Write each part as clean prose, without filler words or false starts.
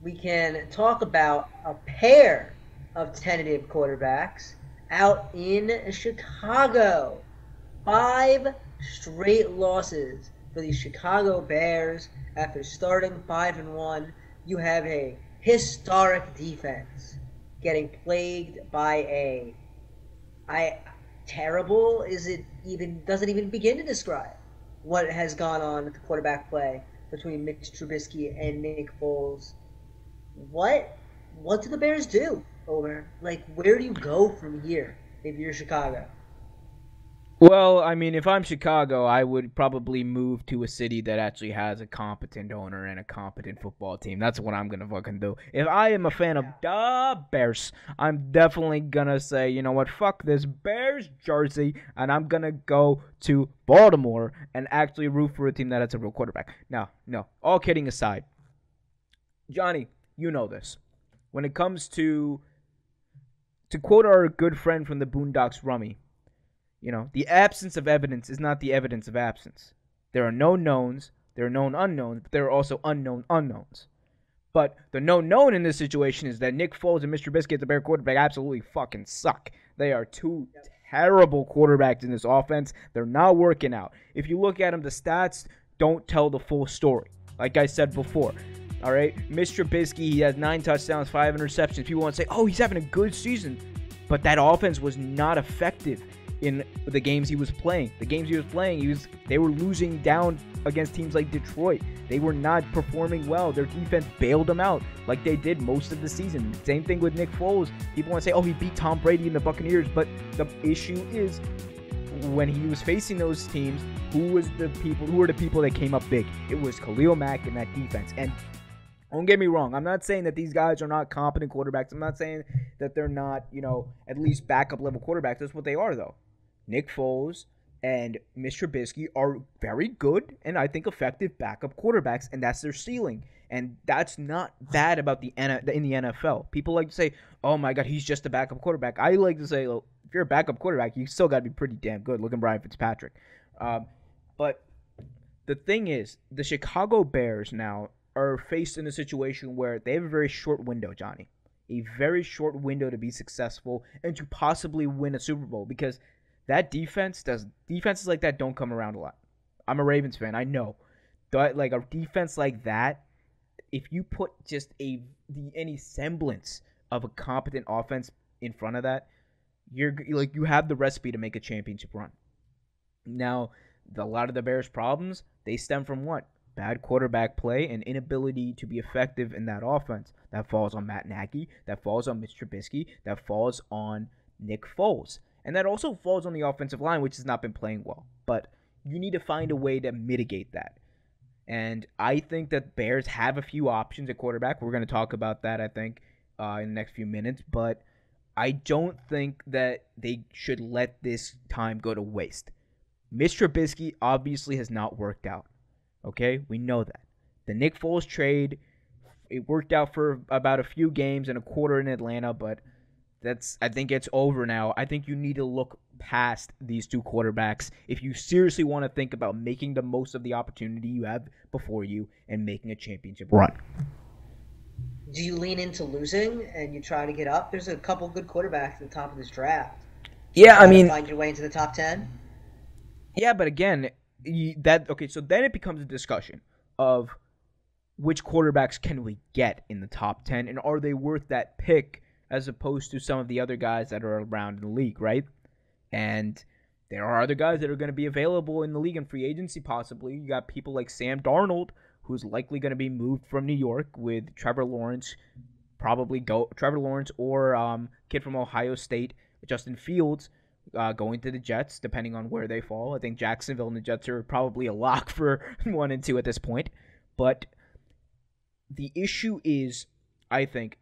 we can talk about a pair of tentative quarterbacks out in Chicago. Five straight losses for the Chicago Bears after starting 5-1. You have a historic defense getting plagued by a I terrible is it even doesn't even begin to describe what has gone on with the quarterback play between Mitch Trubisky and Nick Foles. What what do the Bears do, Omer? Like where do you go from here if you're Chicago? Well, I mean, if I'm Chicago, I would probably move to a city that actually has a competent owner and a competent football team. That's what I'm gonna fucking do. If I am a fan of Yeah. the Bears, I'm definitely gonna say, you know what, fuck this Bears jersey, and I'm gonna go to Baltimore and actually root for a team that has a real quarterback. No, no. All kidding aside, Johnny, you know this. When it comes to quote our good friend from the Boondocks, Rummy, the absence of evidence is not the evidence of absence. There are known knowns, there are known unknowns, but there are also unknown unknowns. But the known known in this situation is that Nick Foles and Mr. Biscuit, the Bear quarterback, absolutely fucking suck. They are two terrible quarterbacks in this offense. They're not working out. If you look at them, the stats don't tell the full story. Like I said before, all right, Mr. Trubisky, he has 9 touchdowns, 5 interceptions. People want to say, oh, he's having a good season. But that offense was not effective in the games he was playing. The games he was playing, they were losing down against teams like Detroit. They were not performing well. Their defense bailed them out like they did most of the season. Same thing with Nick Foles. People want to say, oh, he beat Tom Brady and the Buccaneers. But the issue is when he was facing those teams, who were the people that came up big? It was Khalil Mack and that defense. And don't get me wrong. I'm not saying that these guys are not competent quarterbacks. I'm not saying that they're not, at least backup level quarterbacks. That's what they are, though. Nick Foles and Mr. Trubisky are very good and I think effective backup quarterbacks, and that's their ceiling. And that's not bad about in the NFL. People like to say, "Oh my God, he's just a backup quarterback." I like to say, well, if you're a backup quarterback, you still got to be pretty damn good. Look at Brian Fitzpatrick. But the thing is, the Chicago Bears now are faced in a situation where they have a very short window, Johnny. A very short window to be successful and to possibly win a Super Bowl, because that defenses like that don't come around a lot. I'm a Ravens fan, I know. But like a defense like that, if you put just any semblance of a competent offense in front of that, you have the recipe to make a championship run. Now, a lot of the Bears' problems, they stem from what? Bad quarterback play and inability to be effective in that offense. That falls on Matt Nagy. That falls on Mitch Trubisky. That falls on Nick Foles. And that also falls on the offensive line, which has not been playing well. But you need to find a way to mitigate that. And I think that Bears have a few options at quarterback. We're going to talk about that, I think, in the next few minutes. But I don't think that they should let this time go to waste. Mr. Trubisky obviously has not worked out. Okay? We know that. The Nick Foles trade, it worked out for about a few games and a quarter in Atlanta, but I think it's over now. I think you need to look past these two quarterbacks if you seriously want to think about making the most of the opportunity you have before you and making a championship run. Do you lean into losing and you try to get up? There's a couple good quarterbacks at the top of this draft. Do you Yeah, I try to mean, find your way into the top 10? yeah, but again, so then it becomes a discussion of which quarterbacks can we get in the top 10 and are they worth that pick as opposed to some of the other guys that are around in the league, right? And there are other guys that are going to be available in the league in free agency possibly. You got people like Sam Darnold, who's likely going to be moved from New York with Trevor Lawrence, Trevor Lawrence or kid from Ohio State, Justin Fields, going to the Jets, depending on where they fall. I think Jacksonville and the Jets are probably a lock for 1 and 2 at this point. But the issue is, I think,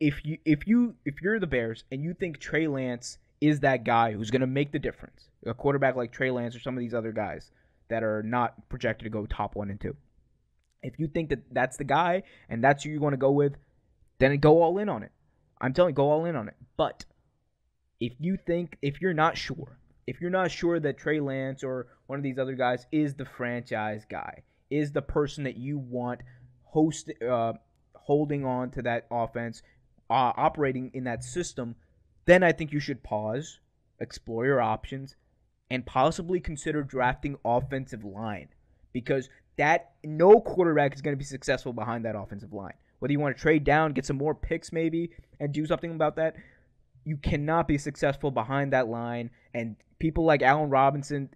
if you're the Bears and you think Trey Lance is that guy who's going to make the difference, a quarterback like Trey Lance or some of these other guys that are not projected to go top 1 and 2, if you think that that's the guy and that's who you want to go with, then go all in on it. I'm telling you, go all in on it. But if you're not sure that Trey Lance or one of these other guys is the franchise guy, is the person that you want holding on to that offense, operating in that system, then I think you should pause, explore your options, and possibly consider drafting offensive line, because that no quarterback is going to be successful behind that offensive line. Whether you want to trade down, get some more picks maybe, and do something about that, you cannot be successful behind that line. And people like Allen Robinson,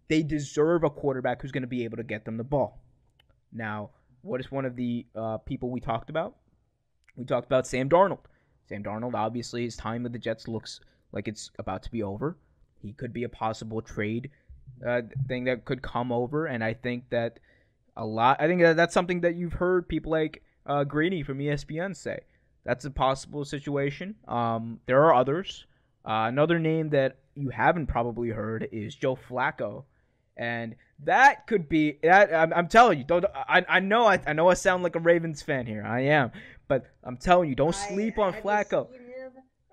they deserve a quarterback who's going to be able to get them the ball. Now, what is one of the people we talked about? We talked about Sam Darnold. Sam Darnold, obviously, his time with the Jets looks like it's about to be over. He could be a possible trade thing that could come over, and I think that that's something that you've heard people like Greeny from ESPN say. That's a possible situation. There are others. Another name that you haven't probably heard is Joe Flacco, and that could be that. I'm telling you, don't. I know I sound like a Ravens fan here. I am, but I'm telling you, don't sleep on Flacco.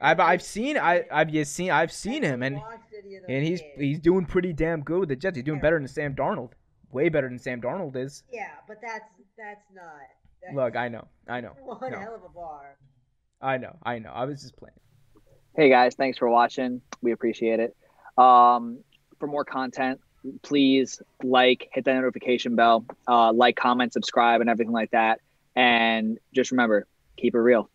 I've seen him, and he's doing pretty damn good with the Jets. He's doing better than Sam Darnold, way better than Sam Darnold is. Yeah, but that's not. Look, I know. One hell of a bar. I know. I was just playing. Hey guys, thanks for watching. We appreciate it. For more content, please hit that notification bell, comment, subscribe, and everything like that. And just remember, keep it real.